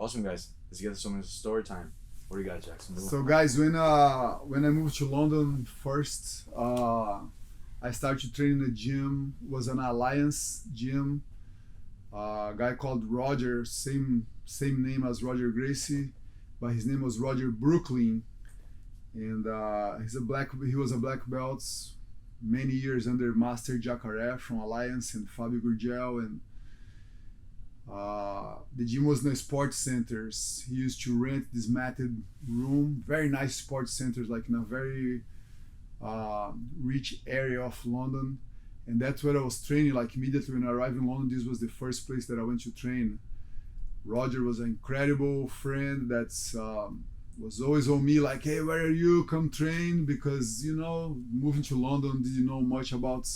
Awesome, guys. Let's get to some story time. What do you got, Jackson? So guys, when I moved to London first, I started training in the gym. It was an Alliance gym. A guy called Roger, same name as Roger Gracie, but his name was Roger Brooklyn, and he was a black belt, many years under Master Jacaré from Alliance and Fabio Gurgel, and the gym was in the sports centers. He used to rent this matted room, very nice sports centers, like in a very rich area of London. And that's where I was training. Like immediately when I arrived in London, this was the first place that I went to train. Roger was an incredible friend that was always on me, like, hey, where are you? Come train. Because, moving to London, didn't know much about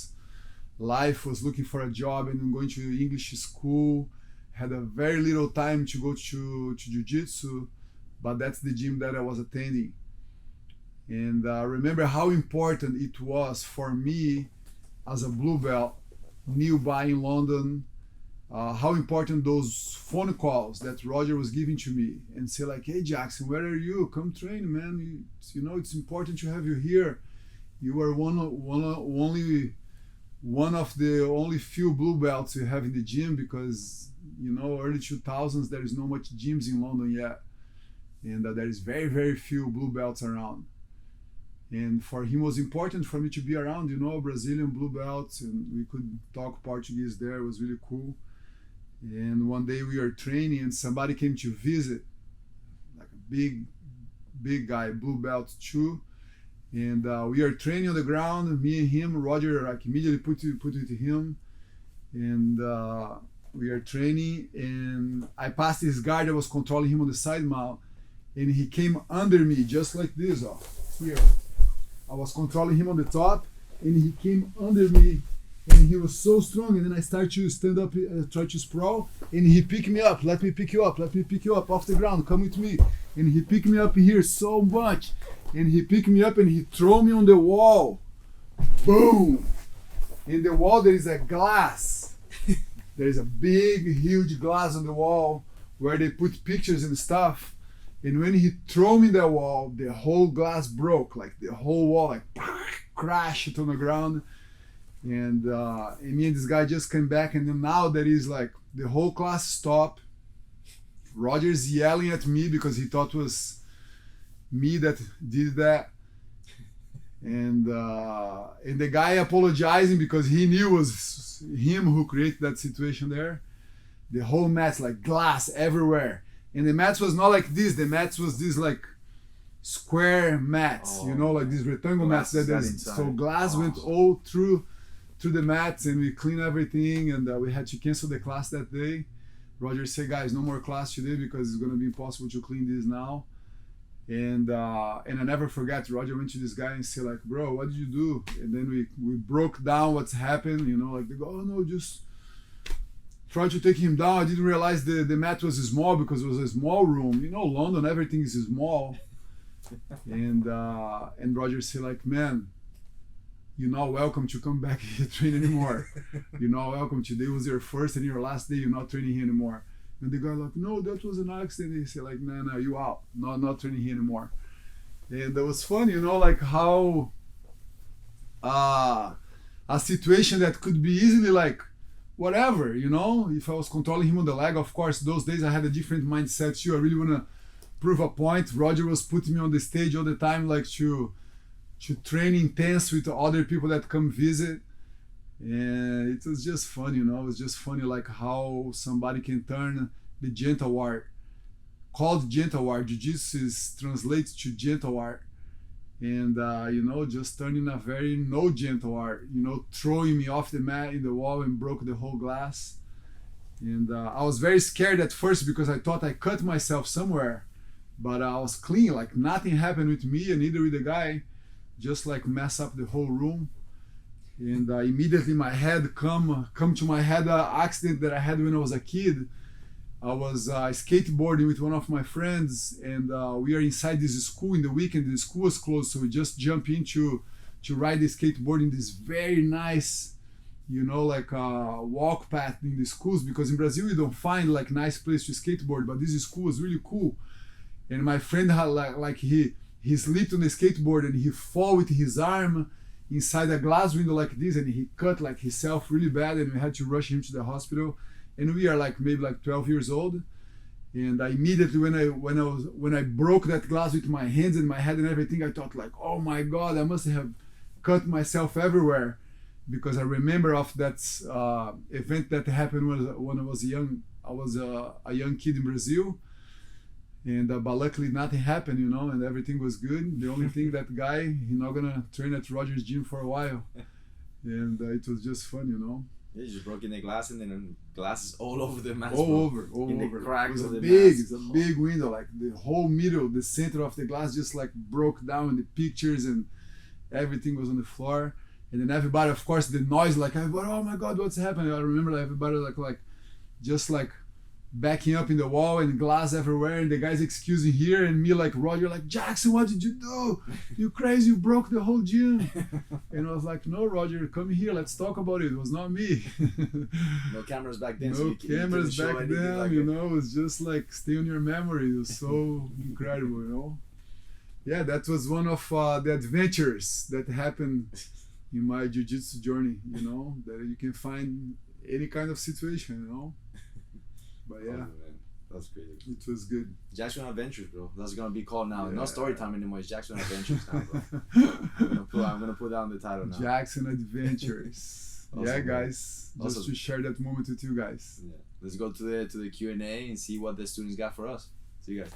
life, was looking for a job and going to English school. Had a very little time to go to Jiu Jitsu, but that's the gym that I was attending. And I remember how important it was for me as a blue belt, nearby in London, how important those phone calls that Roger was giving to me and say like, hey Jackson, where are you? Come train, man. It's important to have you here. You are one of the only few blue belts you have in the gym, because early 2000s there is not much gyms in London yet, and there is very, very few blue belts around. And for him, it was important for me to be around, Brazilian blue belts, and we could talk Portuguese there. It was really cool. And one day we were training and somebody came to visit, like a big guy, blue belt too. And we are training on the ground, me and him. Roger like immediately put it to him, and we are training. And I passed this guy that was controlling him on the side mount, and he came under me just like this, here. I was controlling him on the top, and he came under me, and he was so strong. And then I started to stand up, try to sprawl, and he picked me up. Let me pick you up off the ground. Come with me. And he picked me up here so much, and he picked me up and he threw me on the wall. Boom! In the wall there is a glass. There is a big, huge glass on the wall where they put pictures and stuff. And when he threw me the wall, the whole glass broke, like the whole wall, like crashed on the ground. And me and this guy just came back, and then now there is like the whole class stopped. Roger's yelling at me because he thought it was me that did that. And the guy apologizing because he knew it was him who created that situation there. The whole mat's like glass everywhere. And the mats was not like this. The mats was this like square mats, like these rectangle mats. So glass went all through the mats, and we cleaned everything. And we had to cancel the class that day. Roger said, guys, no more class today because it's going to be impossible to clean this now. And I never forget, Roger went to this guy and said like, bro, what did you do? And then we broke down what's happened, like they go, oh no, just try to take him down. I didn't realize the mat was small because it was a small room. London, everything is small. And Roger said like, man, you're not welcome to come back here train anymore. You're not welcome. Today was your first and your last day. You're not training here anymore. And the guy like, no, that was an accident. He said like, no, you out. Not training here anymore. And that was fun, like how a situation that could be easily like whatever, if I was controlling him on the leg. Of course, those days I had a different mindset too. I really want to prove a point. Roger was putting me on the stage all the time, like to train intense with other people that come visit. And it was just fun, it was just funny like how somebody can turn the gentle art, called gentle art. Jiu-Jitsu translates to gentle art. And just turning a very no gentle art, throwing me off the mat in the wall and broke the whole glass. And I was very scared at first because I thought I cut myself somewhere, but I was clean, like nothing happened with me and neither with the guy, just like mess up the whole room. And immediately my head come to my head accident that I had when I was a kid. I was skateboarding with one of my friends, and we are inside this school in the weekend. The school was closed, so we just jump into to ride the skateboard in this very nice you know, like a walk path in the schools, because in Brazil you don't find like nice place to skateboard, but this school was really cool. And my friend had like he slipped on the skateboard and he fall with his arm inside a glass window like this, and he cut like himself really bad, and we had to rush him to the hospital. And we are like maybe like 12 years old. And I immediately when I broke that glass with my hands and my head and everything, I thought like, oh my God, I must have cut myself everywhere, because I remember of that event that happened when I was young. I was a young kid in Brazil, and but luckily nothing happened, you know, and everything was good. The only thing, that guy, he's not gonna train at Roger's gym for a while, and it was just fun, you know. Yeah, you just broke in the glass, and then glasses all over the mask. All bro. over. In the cracks It was of the big, mask. it's a big window, like the whole middle, the center of the glass just like broke down in the pictures, and everything was on the floor. And then everybody, of course, the noise, like everybody, oh my God, what's happening? I remember everybody like just like backing up in the wall and glass everywhere, and the guys excusing here, and me like, Roger, like, Jackson, what did you do? You crazy, you broke the whole gym. And I was like, no, Roger, come here, let's talk about it. It was not me. No cameras back then. No so you cameras couldn't show back anything then, like you it. know, it was just like stay on your memory. It was so incredible, you know. Yeah, that was one of the adventures that happened in my jiu-jitsu journey, you know, that you can find any kind of situation, you know. But yeah, Oh, man. That's crazy. it was good. Jackson Adventures, bro. That's gonna be called now. Yeah. Not story time anymore. It's Jackson Adventures now, bro. I'm gonna put down the title now. Jackson Adventures. Awesome, Yeah, man. guys, just Awesome. to share that moment with you guys. Yeah. Let's go to the Q&A and see what the students got for us. See you guys.